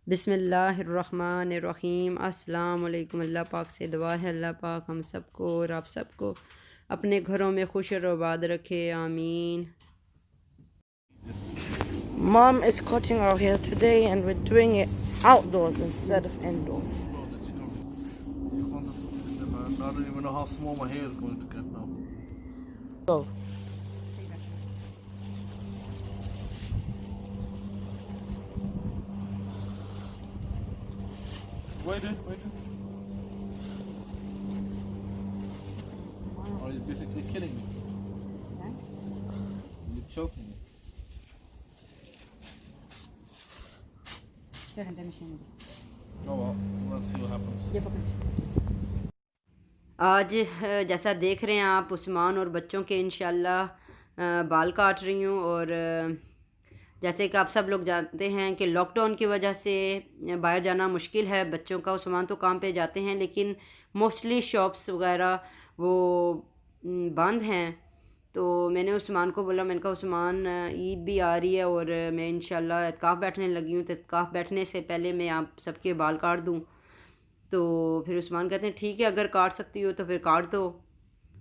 बिस्मिल्लाहिर्रहमानिर्रहीम। अस्सलाम वालेकुम। अल्लाह पाक से दुआ है अल्लाह पाक हम सबको और आप सबको अपने घरों में खुश और आबाद रखे, आमीन। Mom is cutting our hair today and we're doing it outdoors instead of indoors. I don't even know how small my hair is going to get now. So, Wait. Oh, you're basically killing me. You're choking me. Oh well, let's see what happens. आज जैसा देख रहे हैं आप, उस्मान और बच्चों के इंशाल्लाह बाल काट रही हूँ। और जैसे कि आप सब लोग जानते हैं कि लॉकडाउन की वजह से बाहर जाना मुश्किल है बच्चों का। उस्मान तो काम पे जाते हैं लेकिन मोस्टली शॉप्स वगैरह वो बंद हैं। तो मैंने उस्मान को बोला, मैंने कहा उस्मान ईद भी आ रही है और मैं इंशाल्लाह एतकाफ़ बैठने लगी हूँ, तो एतकाफ़ बैठने से पहले मैं आप सबके बाल काट दूँ। तो फिर उस्मान कहते हैं ठीक है, अगर काट सकती हो तो फिर काट दो।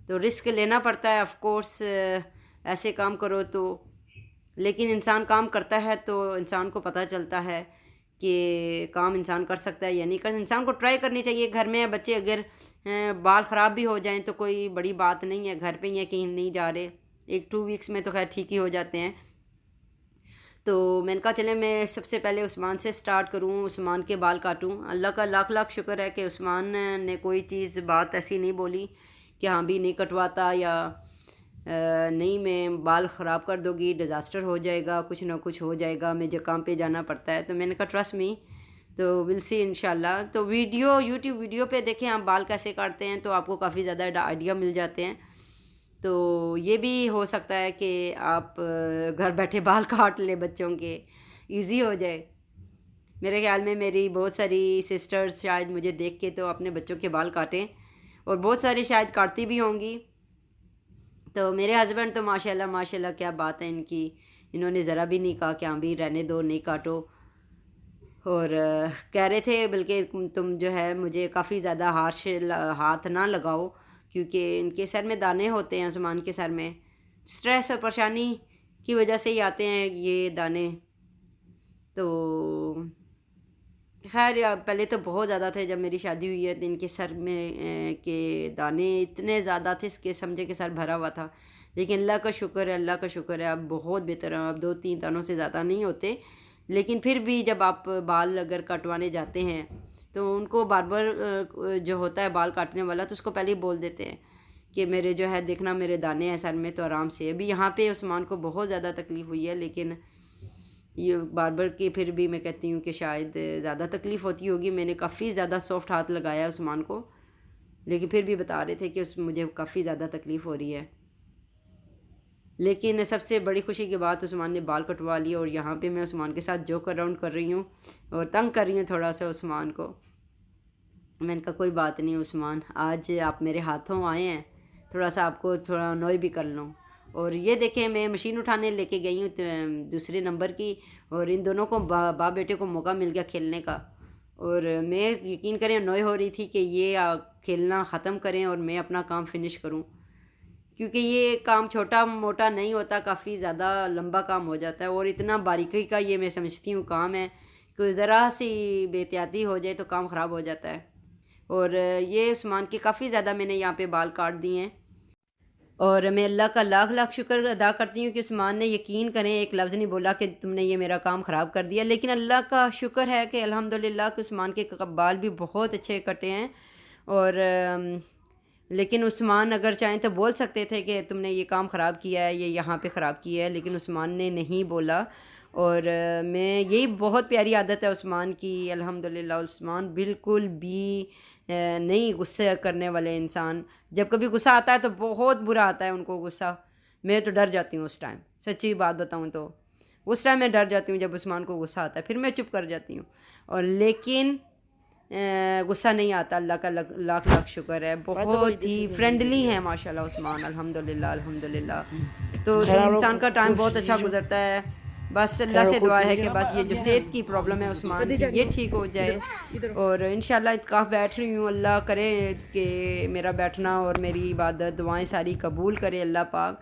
तो रिस्क लेना पड़ता है ऑफ कोर्स, ऐसे काम करो तो। लेकिन इंसान काम करता है तो इंसान को पता चलता है कि काम इंसान कर सकता है या नहीं कर। इंसान को ट्राई करनी चाहिए। घर में बच्चे अगर बाल ख़राब भी हो जाएं तो कोई बड़ी बात नहीं है, घर पे ही है, कहीं नहीं जा रहे। 1-2 वीक्स में तो खैर ठीक ही हो जाते हैं। तो मैंने कहा चले मैं सबसे पहले उस्मान से स्टार्ट करूं, उस्मान के बाल काटूं। अल्लाह का लाख लाख शुक्र है कि उस्मान ने कोई चीज़ बात ऐसी नहीं बोली कि हाँ भी नहीं कटवाता या नहीं मैं बाल ख़राब कर दोगी, डिज़ास्टर हो जाएगा, कुछ ना कुछ हो जाएगा, मुझे काम पे जाना पड़ता है। तो मैंने कहा ट्रस्ट मी, तो विल सी इंशाल्लाह। तो यूट्यूब वीडियो पे देखें आप बाल कैसे काटते हैं तो आपको काफ़ी ज़्यादा आइडिया मिल जाते हैं। तो ये भी हो सकता है कि आप घर बैठे बाल काट लें, बच्चों के इजी हो जाए। मेरे ख्याल में मेरी बहुत सारी सिस्टर्स शायद मुझे देख के तो अपने बच्चों के बाल काटें और बहुत सारी शायद काटती भी होंगी। तो मेरे हस्बैंड तो माशाल्लाह क्या बात है इनकी, इन्होंने ज़रा भी नहीं कहा कि हाँ भी रहने दो, नहीं काटो। और कह रहे थे बल्कि तुम जो है मुझे काफ़ी ज़्यादा हाथ ना लगाओ, क्योंकि इनके सर में दाने होते हैं, उस्मान के सर में स्ट्रेस और परेशानी की वजह से ही आते हैं ये दाने। तो खैर पहले तो बहुत ज़्यादा थे, जब मेरी शादी हुई है तो इनके सर में के दाने इतने ज़्यादा थे इसके समझे कि सर भरा हुआ था। लेकिन अल्लाह का शुक्र है अब बहुत बेहतर है, अब 2-3 दानों से ज़्यादा नहीं होते। लेकिन फिर भी जब आप बाल अगर कटवाने जाते हैं तो उनको बार्बर जो होता है बाल काटने वाला, तो उसको पहले ही बोल देते हैं कि मेरे जो है देखना मेरे दाने हैं सर में, तो आराम से। अभी यहाँ पे उस्मान को बहुत ज़्यादा तकलीफ़ हुई है, लेकिन ये बार्बर की फिर भी मैं कहती हूँ कि शायद ज़्यादा तकलीफ़ होती होगी। मैंने काफ़ी ज़्यादा सॉफ्ट हाथ लगाया उस्मान को, लेकिन फिर भी बता रहे थे कि मुझे काफ़ी ज़्यादा तकलीफ़ हो रही है। लेकिन सबसे बड़ी खुशी की बात, उस्मान ने बाल कटवा लिए और यहाँ पे मैं उस्मान के साथ जोक अराउंड कर रही हूँ और तंग कर रही हूँ थोड़ा सा उस्मान को। मैंने कहा कोई बात नहीं उस्मान, आज आप मेरे हाथों आए हैं, थोड़ा सा आपको थोड़ा अनॉय भी कर लूँ। और ये देखें मैं मशीन उठाने लेके गई हूँ दूसरे नंबर की, और इन दोनों को बाप बेटे को मौका मिल गया खेलने का। और मैं यकीन करें अनॉय हो रही थी कि ये खेलना ख़त्म करें और मैं अपना काम फिनिश करूँ, क्योंकि ये काम छोटा मोटा नहीं होता, काफ़ी ज़्यादा लंबा काम हो जाता है। और इतना बारीकी का ये मैं समझती हूँ काम है कि ज़रा सी बेहतियाती हो जाए तो काम ख़राब हो जाता है। और ये उस्मान के काफ़ी ज़्यादा मैंने यहाँ पे बाल काट दिए हैं और मैं अल्लाह का लाख लाख शुक्र अदा करती हूँ कि उस्मान ने, यकीन करें, एक लफ्ज़ नहीं बोला कि तुमने ये मेरा काम ख़राब कर दिया। लेकिन अल्लाह का शुक्र है कि अल्हम्दुलिल्लाह कि उस्मान के बाल भी बहुत अच्छे कटे हैं। और लेकिन उस्मान अगर चाहें तो बोल सकते थे कि तुमने ये काम ख़राब किया है, ये यहाँ पे ख़राब किया है, लेकिन उस्मान ने नहीं बोला। और मैं यही बहुत प्यारी आदत है उस्मान की, अल्हम्दुलिल्लाह। उस्मान बिल्कुल भी नहीं गुस्से करने वाले इंसान। जब कभी गुस्सा आता है तो बहुत बुरा आता है उनको गुस्सा, मैं तो डर जाती हूँ उस टाइम, सच्ची बात बताऊँ तो उस टाइम मैं डर जाती हूँ जब उस्मान को गुस्सा आता है, फिर मैं चुप कर जाती हूँ। और लेकिन गुस्सा नहीं आता, अल्लाह का लाख लाख शुक्र है। बहुत ही फ्रेंडली है माशाल्लाह उस्मान, अल्हम्दुलिल्लाह। तो इंसान का टाइम बहुत अच्छा गुजरता है बस अल्लाह से दुआ है कि बस ये जो सेहत की प्रॉब्लम है उस्मान की ये ठीक हो जाए। और इंशाल्लाह इत्काफ़ बैठ रही हूँ, अल्लाह करे कि मेरा बैठना और मेरी इबादत दुआएं सारी कबूल करे अल्लाह पाक।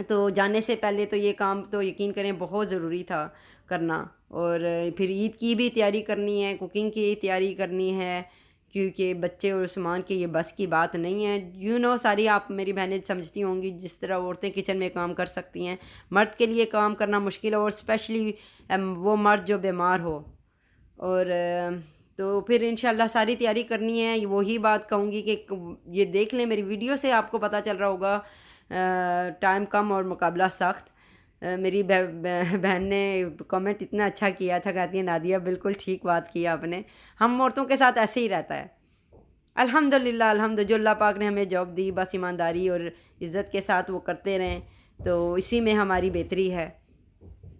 तो जाने से पहले तो ये काम तो यकीन करें बहुत ज़रूरी था करना। और फिर ईद की भी तैयारी करनी है, कुकिंग की तैयारी करनी है, क्योंकि बच्चे और सामान के ये बस की बात नहीं है। सारी आप मेरी बहनें समझती होंगी जिस तरह औरतें किचन में काम कर सकती हैं, मर्द के लिए काम करना मुश्किल है, और स्पेशली वो मर्द जो बीमार हो। और तो फिर इंशाल्लाह सारी तैयारी करनी है। वही बात कहूँगी कि ये देख लें, मेरी वीडियो से आपको पता चल रहा होगा टाइम कम और मुकाबला सख्त। मेरी बहन ने कमेंट इतना अच्छा किया था, कहती है नादिया बिल्कुल ठीक बात की आपने, हम औरतों के साथ ऐसे ही रहता है। अल्हम्दुलिल्लाह अल्हम्दुलिल्लाह जो अल्लाह पाक ने हमें जॉब दी, बस ईमानदारी और इज़्ज़त के साथ वो करते रहें, तो इसी में हमारी बेहतरी है।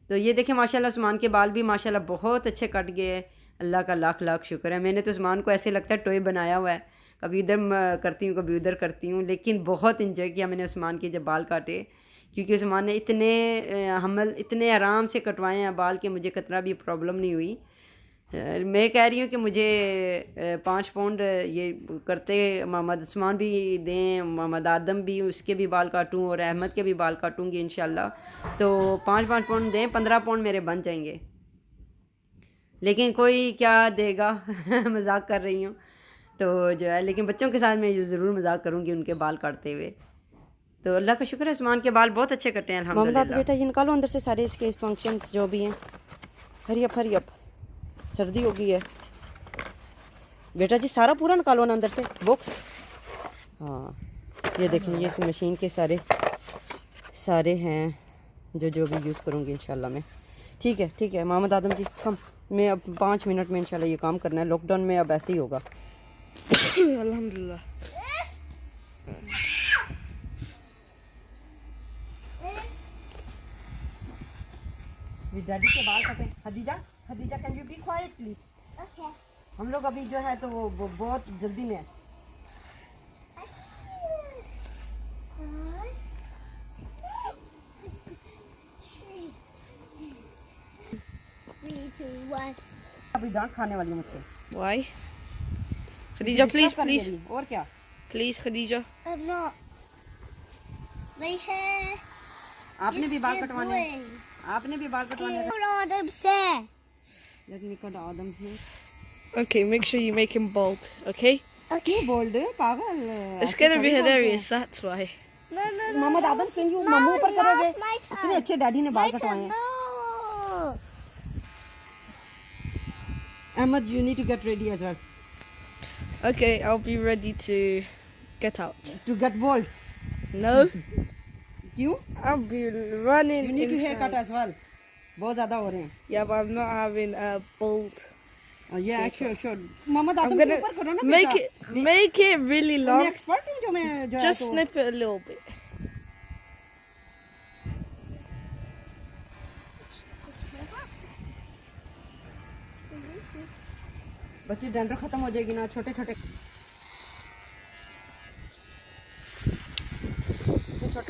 तो ये देखें माशाल्लाह उस्मान के बाल भी माशाल्लाह बहुत अच्छे कट गए, अल्लाह का लाख लाख शुक्र है। मैंने तो उस्मान को ऐसे लगता है टॉय बनाया हुआ है, कभी इधर करती हूँ कभी उधर करती हूँ, लेकिन बहुत इंजॉय किया मैंने उस्मान के जब बाल काटे, क्योंकि उस्मान ने इतने आराम से कटवाए हैं बाल के मुझे कतरा भी प्रॉब्लम नहीं हुई। मैं कह रही हूँ कि मुझे 5 पाउंड ये करते मोहम्मद उस्मान भी दें, मोहम्मद आदम भी उसके भी बाल काटूँ और अहमद के भी बाल काटूँगी इंशाल्लाह। तो 5-5 पाउंड दें, 15 पाउंड मेरे बन जाएंगे, लेकिन कोई क्या देगा मजाक कर रही हूँ तो जो है, लेकिन बच्चों के साथ मैं ज़रूर मजाक करूँगी उनके बाल काटते हुए। तो अल्लाह का शुक्र है उस्मान के बाल बहुत अच्छे कटे हैं अल्हम्दुलिल्लाह। बेटा ये निकालो अंदर से सारे इसके फंक्शंस जो भी हैं। हरी अप सर्दी हो गई है बेटा जी, सारा पूरा निकालो ना अंदर से बॉक्स। हाँ ये देखें, ये इस मशीन के सारे हैं जो भी यूज़ करूँगी इंशाल्लाह मैं। ठीक है मोहम्मद आदम जी, हम मैं अब 5 मिनट में इंशाल्लाह ये काम करना है। लॉकडाउन में अब ऐसे ही होगा अल्हम्दुलिल्लाह। डैडी के बाल कटे। Khadija can you be quiet please? Okay. हम लोग अभी जो है तो वो बहुत जल्दी में है। अभी डांट खाने वाली मुझसे। Why? Khadija, please. और क्या? Please, Khadija. I'm not. My hair. आपने भी बाल कटवाने हैं? आपने भी बाल कटवाने हैं? Adam said. Let me cut Adam's hair. Okay, make sure you make him bald, okay? Okay. Bald पागल। It's gonna be hilarious, that's why. No. Mohammad Adam can you मम्मू ऊपर करोगे? इतने अच्छे डैडी ने बाल कटवाए हैं। No. Ahmed, you need to get ready as well. Okay, I'll be ready to get out. To get bald. No, क्यों? I'll be running You need to hair cut inside. as well. बहुत ज़्यादा हो रहे हैं। Yeah, but I'm not having a bald. Yeah, sure. Mohammad I'm आदम से gonna ऊपर करो ना make it really मैं long. एक्सपर्ट हूँ जो मैं जो Just है तो snip it a little bit. बच्चे डंडर खत्म हो जाएगी ना, छोटे छोटे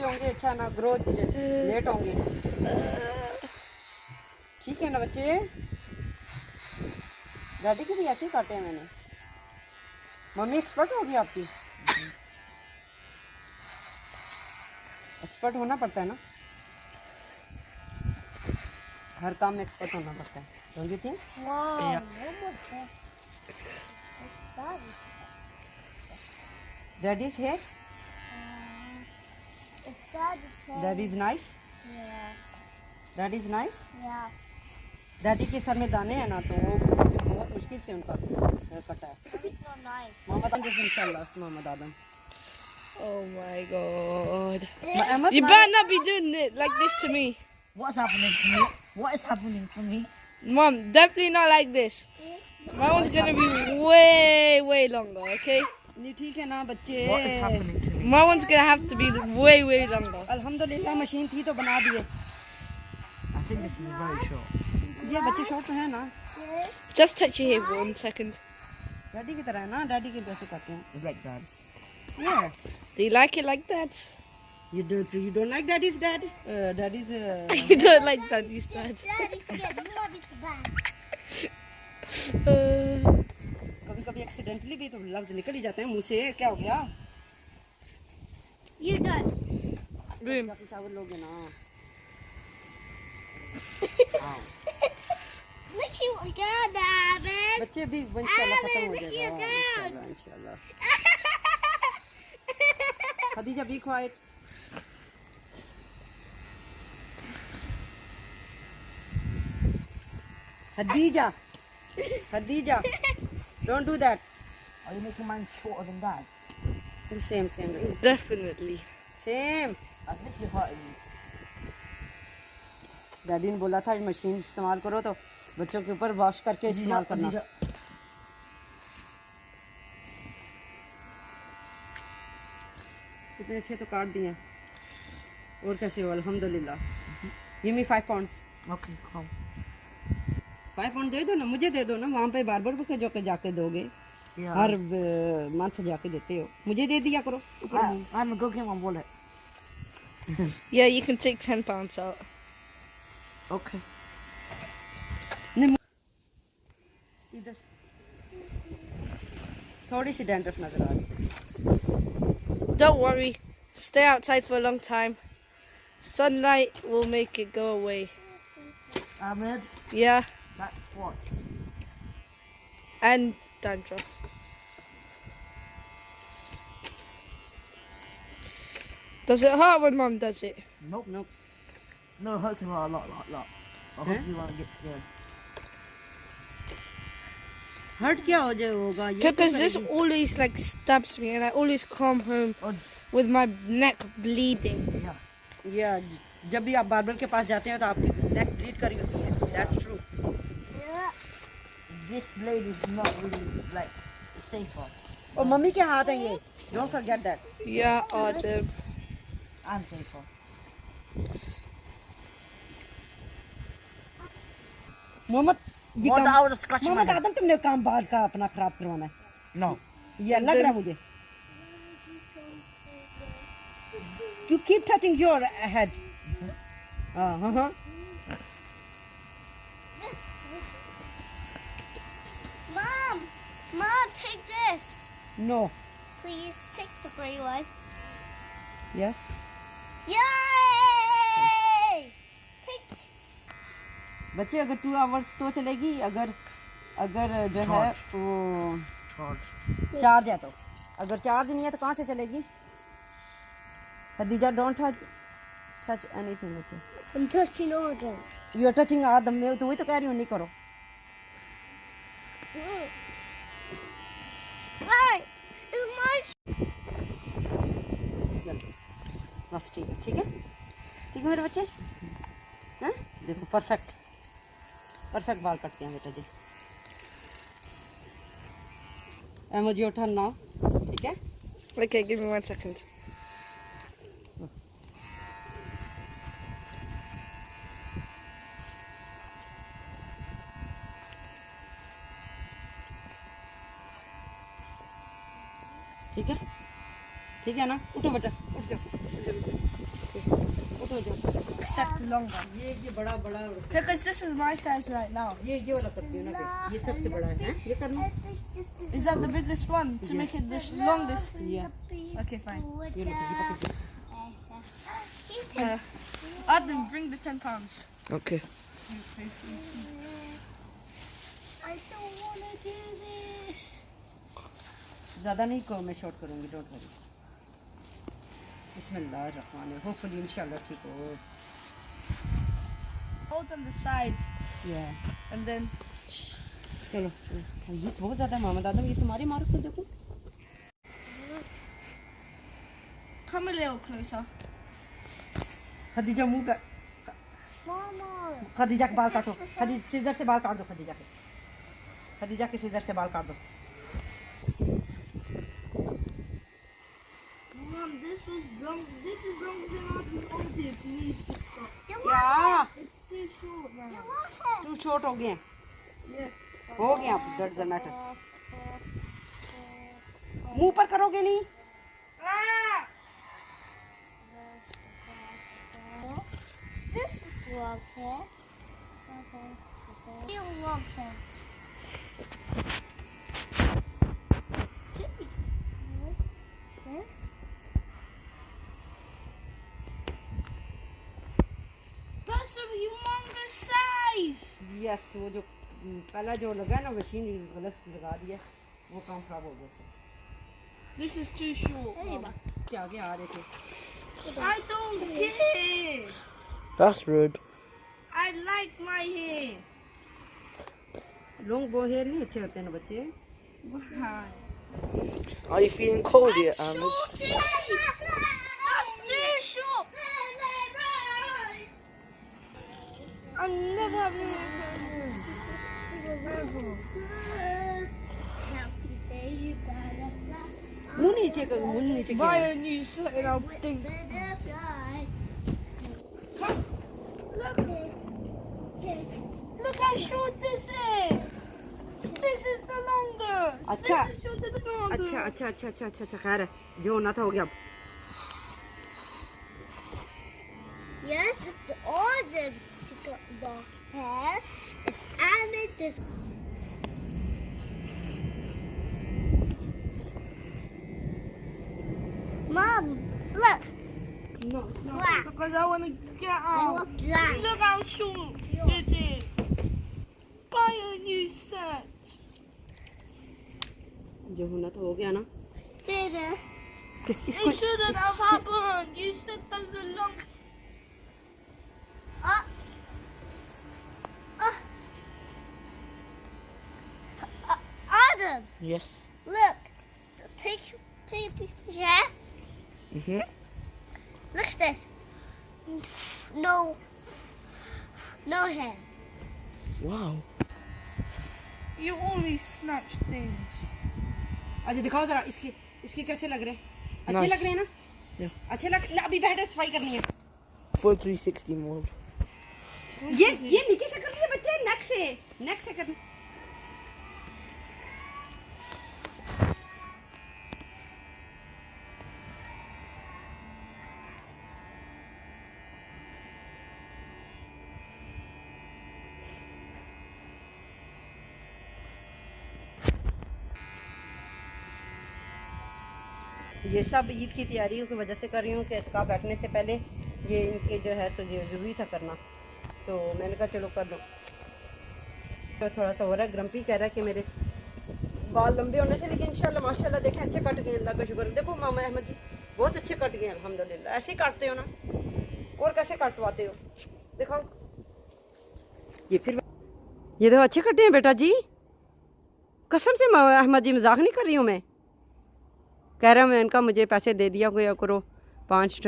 होंगे, अच्छा ना ग्रोथ लेट होंगे। ठीक है ना बच्चे? डैडी के भी ऐसे ही काटे हैं मैंने। मम्मी एक्सपर्ट होगी आपकी? एक्सपर्ट होना पड़ता है ना, हर काम में एक्सपर्ट होना पड़ता है। Don't you think? Daddy's hair? It's Daddy's hair. Daddy's nice? Yeah. Daddy's nice? Yeah. Daddy के सर में दाने हैं ना, तो वो मुझे बहुत मुश्किल से उनका कटा है। It's not nice. मोहम्मद आदम इंशाल्लाह, मोहम्मद आदम। Oh my god. Ahmad You better not be doing it like this to me. What's happening to me? What is happening to me? Mom, definitely not like this. My one's gonna be way longer, okay? नहीं ठीक है ना बच्चे? What is happening to me? My one's gonna have to be way longer. अल्हम्दुलिल्लाह machine थी तो बना दिए। I think this is very short. ये बच्चे शॉर्ट तो है ना, Just touch your hair 1 second. Daddy की तरह है ना, डैडी के जैसे करते हैं। It's like that. Yeah. Do you like it like that? You don't like daddy's dad? Daddy's. You don't like daddy's dad. Daddy's scared. Mommy's the bad. कभी कभी एक्सीडेंटली भी तो लफ्ज निकल ही जाते हैं मुंह से. क्या हो गया? You done. Room. जाके शावर लोगे ना. Look you again, David. बच्चे भी इंशाल्लाह खत्म हो जाएगा. इंशाल्लाह इंशाल्लाह. Khadija be quiet. Khadija, don't do that. Are you making mine shorter than that? Same. Definitely. Same. I think you're hurting me. Daddy ने बोला था मशीन इस्तेमाल करो तो बच्चों के ऊपर वॉश करके इस्तेमाल करना. कितने अच्छे तो काट दिए. और कैसे हो? अल्हम्दुलिल्लाह. Give me 5 pounds. Okay, come. 5 pound दे दो ना, मुझे दे दो ना. वहाँ पे बार्बर को जो के जाके दोगे. Yeah. हर मंथ जाके देते हो. मुझे दे दिया करो. I'm gonna go get my wallet. Yeah, you can take £10 out. Okay. इधर थोड़ी सी डैंड्रफ नजर आ रही. Don't worry. Stay outside for a long time. Sunlight will make it go away. Ahmed, Yeah, that's spots. and dandruff. Does it hurt when mum does it? Nope. Nope. No, it hurts me a lot. I hope you won't get scared. Hurt क्या हो जाए होगा ये? Because this always like stabs me and I always come home Oh, with my neck bleeding. yeah. या जब भी आप barber के पास जाते हो तो आपकी नेक ब्लीड कर रही होती है. That's true. This blade is not really like safer. और मम्मी के हाथ है ये. Don't forget that. Yeah, Adam. I'm safer. Mohammad ये One काम hour to scratch my Mohammad neck. आदम तुमने काम बाल का अपना खराब करवाना है. No. ये लग रहा है मुझे. You keep touching your head. Uh-huh. Mom, take this. No. Please take the gray one. Yes. Yay! Take. बच्चे अगर 2 hours तो चलेगी. अगर जो है वो Charge. चार्ज है तो. अगर चार्ज नहीं है तो कहाँ से चलेगी? Khadija don't touch anything. बच्चे I'm touching Adam. You are touching Adam में. तो वही तो कह रही हूँ नहीं करो. Hey, it's my. बस ठीक है. ठीक है मेरे बच्चे. हैं देखो परफेक्ट बाल कटते हैं बेटा जी. एमओ जी उठा ना. ठीक है. Okay, give me 1 second. ठीक है ना. उठो बेटा. उठ जाओ. Except longer. ये बड़ा Because this is my size right now. ये वाला करती हूँ ना. ये सबसे बड़ा है. ये करना. Is that the biggest one to make it the longest? Yeah. Okay, fine. ये लो किसी पकड़. Adam, bring the £10. Okay. I don't want to do this. ज़्यादा नहीं को मैं शॉर्ट करूँगी. Don't worry. बिस्मिल्लाहिर्रहमानिर्रहीम. होपफुली इंशाल्लाह ठीक हो. Hold on the sides या and then. चलो. ये बहुत ज़्यादा मोहम्मद आदम. ये तुम्हारी मार्क को देखो. Come a little closer. Khadija मुंह का. Mama. खदीजा के बाल काटो. सीजर से बाल काट दो. खदीजा के सीजर से बाल काट दो. Mom, this is longer than Adam wanted. Please just stop. You क्या It's too short now. want it? Too short हो गए हैं. Yes. हो गया. That's the matter. मुंह पर करोगे नहीं. walk here. Okay. Okay. You walk here. That's a humongous size. Yes वो जो पहला जो लगा ना मशीन गलत लगा दिया वो काम खराब हो गया This is too short. क्या आगे आ रहे थे I don't care. That's rude. I like my hair. Long बो हेयर नहीं अच्छे होते हैं ना बच्चे Why? Are you feeling cold yet, Ahmed? That's too short. I'm never having Happy day, you gotta fly. मुंह नीचे कर मुंह नीचे Buy कर a new set and I'll think. Butterfly. Look how short this is. This is the longest. अच्छा This is shorter than the other. अच्छा अच्छा अच्छा अच्छा अच्छा अच्छा खैर है जो होना था हो गया अब Yes, it's the order to the hair. It's added this. Mom, look. No, it's not. Black. Because I want to get I out. want black. Look how short it is. Buy a new set. जो होना था हो गया ना Dada. It shouldn't have happened. You said that was a long. Uh, Adam, Yes. look. Take picture. Mhm. Look at this. No. No hair. Wow. You always snatch things. अच्छा दिखाओ जरा इसके इसके कैसे लग रहे हैं अच्छे Nice. लग रहे हैं ना Yeah. अच्छे लग अभी बैठ सफाई करनी है Full 360 mode. ये नीचे से कर लिए बच्चे नेक से करना ये सब ईद की तैयारियों की वजह से कर रही हूँ कि इसका बैठने से पहले ये इनके जो है तो ये ज़रूरी था करना तो मैंने कहा चलो कर लो तो थोड़ा सा हो रहा है ग्रम्पी कह रहा है कि मेरे बाल लंबे होने से लेकिन इंशाल्लाह माशाल्लाह देखें अच्छे कट गए अल्लाह का शुक्र देखो मामा अहमद जी बहुत अच्छे कट गए अल्हम्दुलिल्लाह ऐसे ही काटते हो ना और कैसे काटवाते हो दिखाओ ये फिर ये तो अच्छे कटे हैं बेटा जी कसम से मामा अहमद जी मजाक नहीं कर रही हूँ मैं कह रहा मैं इनका मुझे पैसे दे दिया कोई करो 5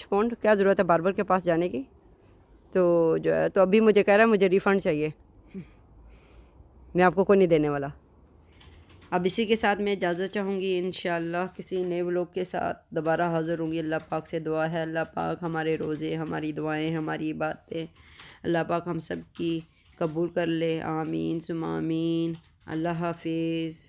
पाउंड क्या ज़रूरत है बार्बर के पास जाने की तो जो है तो अभी मुझे कह रहा है मुझे रिफ़ंड चाहिए मैं आपको कोई नहीं देने वाला अब इसी के साथ मैं इजाज़त चाहूँगी इंशाअल्लाह किसी नए व्लॉग के साथ दोबारा हाज़िर होंगी अल्लाह पाक से दुआ है अल्लाह पाक हमारे रोज़े हमारी दुआएं हमारी बातें अल्लाह पाक हम सब की कबूल कर ले आमीन सुम आमीन अल्लाह हाफिज़।